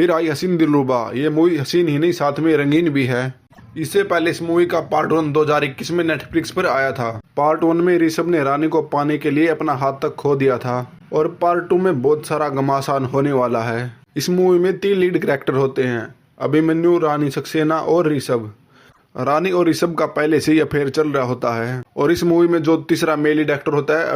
फिर आई हसीन दिलरुबा। ये मूवी हसीन ही नहीं साथ में रंगीन भी है। इससे पहले इस मूवी का पार्ट 1 2021 में नेटफ्लिक्स पर आया था। पार्ट 1 में ऋषभ ने रानी को पाने के लिए अपना हाथ तक खो दिया था और पार्ट 2 में बहुत सारा घमासान होने वाला है। इस मूवी में 3 लीड कैरेक्टर होते हैं, अभिमन्यु, रानी सक्सेना और ऋषभ। रानी और ऋषभ का पहले से ही अफेयर चल रहा होता है और इस मूवी में जो तीसरा मेल लीड एक्टर होता है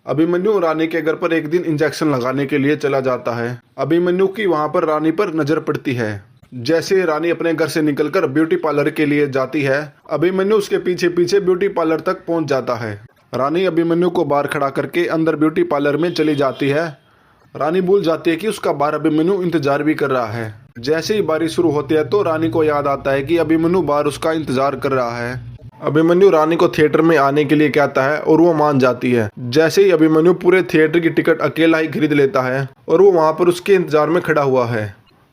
अभिमन्यु रानी के घर पर एक दिन इंजेक्शन लगाने के लिए चला जाता है। अभिमन्यु की वहां पर रानी पर नजर पड़ती है। जैसे रानी अपने घर से निकलकर ब्यूटी पार्लर के लिए जाती है, अभिमन्यु उसके पीछे पीछे ब्यूटी पार्लर तक पहुंच जाता है। रानी अभिमन्यु को बाहर खड़ा करके अंदर ब्यूटी पार्लर में चली जाती है। रानी भूल जाती है कि उसका बाहर अभिमन्यु इंतजार भी कर रहा है। जैसे ही बारिश शुरू होती है तो रानी को याद आता है कि अभिमन्यु बाहर उसका इंतजार कर रहा है। अभिमन्यु रानी को थिएटर में आने के लिए कहता है और वो मान जाती है। जैसे ही अभिमन्यु पूरे थिएटर की टिकट अकेला ही खरीद लेता है और वो वहां पर उसके इंतजार में खड़ा हुआ है।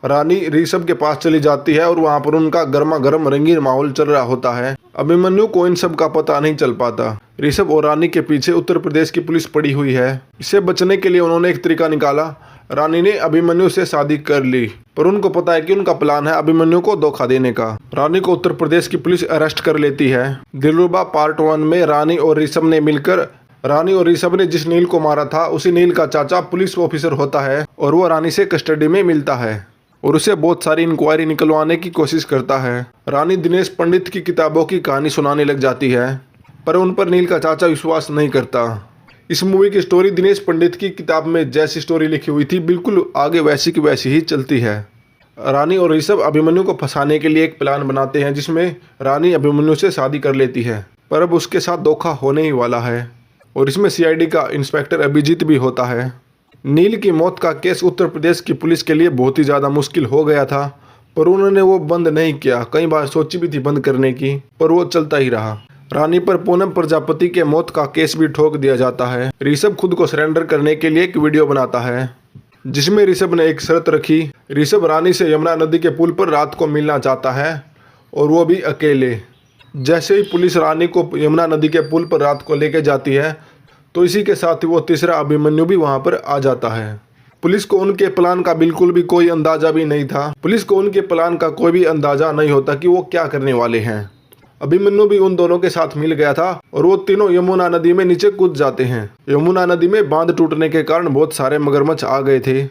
रानी ऋषभ के पास चली जाती है और वहां पर उनका गर्मा गर्म रंगीन माहौल चल रहा होता है। अभिमन्यु को इन सब का पता नहीं चल पाता। ऋषभ और रानी के पीछे उत्तर प्रदेश की पुलिस पड़ी हुई है। इससे बचने के लिए उन्होंने एक तरीका निकाला। रानी ने अभिमन्यु से शादी कर ली, पर उनको पता है कि उनका प्लान है अभिमन्यु को धोखा देने का। रानी को उत्तर प्रदेश की पुलिस अरेस्ट कर लेती है। दिलरुबा पार्ट 1 में रानी और ऋषभ ने जिस नील को मारा था उसी नील का चाचा पुलिस ऑफिसर होता है और वो रानी से कस्टडी में मिलता है और उसे बहुत सारी इंक्वायरी निकलवाने की कोशिश करता है। रानी दिनेश पंडित की किताबों की कहानी सुनाने लग जाती है, पर उन पर नील का चाचा विश्वास नहीं करता। इस मूवी की स्टोरी दिनेश पंडित की किताब में जैसी स्टोरी लिखी हुई थी बिल्कुल आगे वैसी की वैसी ही चलती है। रानी और ऋषभ अभिमन्यु को फंसाने के लिए एक प्लान बनाते हैं जिसमें रानी अभिमन्यु से शादी कर लेती है, पर अब उसके साथ धोखा होने ही वाला है और इसमें सीआईडी का इंस्पेक्टर अभिजीत भी होता है। नील की मौत का केस उत्तर प्रदेश की पुलिस के लिए बहुत ही ज़्यादा मुश्किल हो गया था, पर उन्होंने वो बंद नहीं किया। कई बार सोची भी थी बंद करने की, पर वो चलता ही रहा। रानी पर पूनम प्रजापति के मौत का केस भी ठोक दिया जाता है। ऋषभ खुद को सरेंडर करने के लिए एक वीडियो बनाता है जिसमें ऋषभ ने एक शर्त रखी। ऋषभ रानी से यमुना नदी के पुल पर रात को मिलना चाहता है और वो भी अकेले। जैसे ही पुलिस रानी को यमुना नदी के पुल पर रात को लेके जाती है तो इसी के साथ ही वो तीसरा अभिमन्यु भी वहां पर आ जाता है। पुलिस को उनके प्लान का बिल्कुल भी कोई अंदाजा भी नहीं था। पुलिस को उनके प्लान का कोई भी अंदाजा नहीं होता कि वो क्या करने वाले हैं। अभिमन्यु भी उन दोनों के साथ मिल गया था और वो तीनों यमुना नदी में नीचे कूद जाते हैं। यमुना नदी में बांध टूटने के कारण बहुत सारे मगरमच्छ आ गए थे।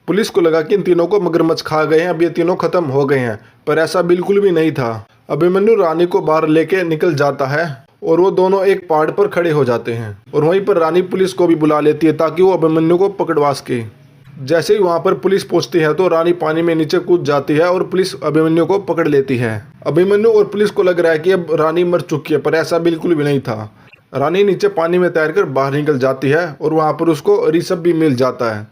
पुलिस को लगा कि इन तीनों को मगरमच्छ खा गए हैं, अब ये तीनों खत्म हो गए हैं, पर ऐसा बिल्कुल भी नहीं था। अभिमन्यु रानी को बाहर लेके निकल जाता है और वो दोनों एक पहाड़ पर खड़े हो जाते हैं और वहीं पर रानी पुलिस को भी बुला लेती है ताकि वो अभिमन्यु को पकड़वा सके। जैसे ही वहां पर पुलिस पहुंचती है तो रानी पानी में नीचे कूद जाती है और पुलिस अभिमन्यु को पकड़ लेती है। अभिमन्यु और पुलिस को लग रहा है कि अब रानी मर चुकी है, पर ऐसा बिल्कुल भी नहीं था। रानी नीचे पानी में तैरकर बाहर निकल जाती है और वहां पर उसको ऋषभ भी मिल जाता है।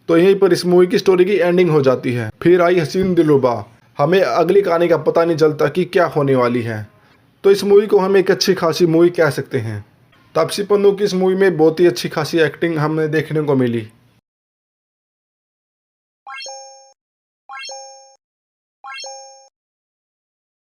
तो यहीं पर इस मूवी की स्टोरी की एंडिंग हो जाती है। फिर आई हसीन दिलरुबा। हमें अगली कहानी का पता नहीं चलता कि क्या होने वाली है। तो इस मूवी को हम एक अच्छी खासी मूवी कह सकते हैं। तापसी पन्नू की इस मूवी में बहुत ही अच्छी खासी एक्टिंग हमें देखने को मिली।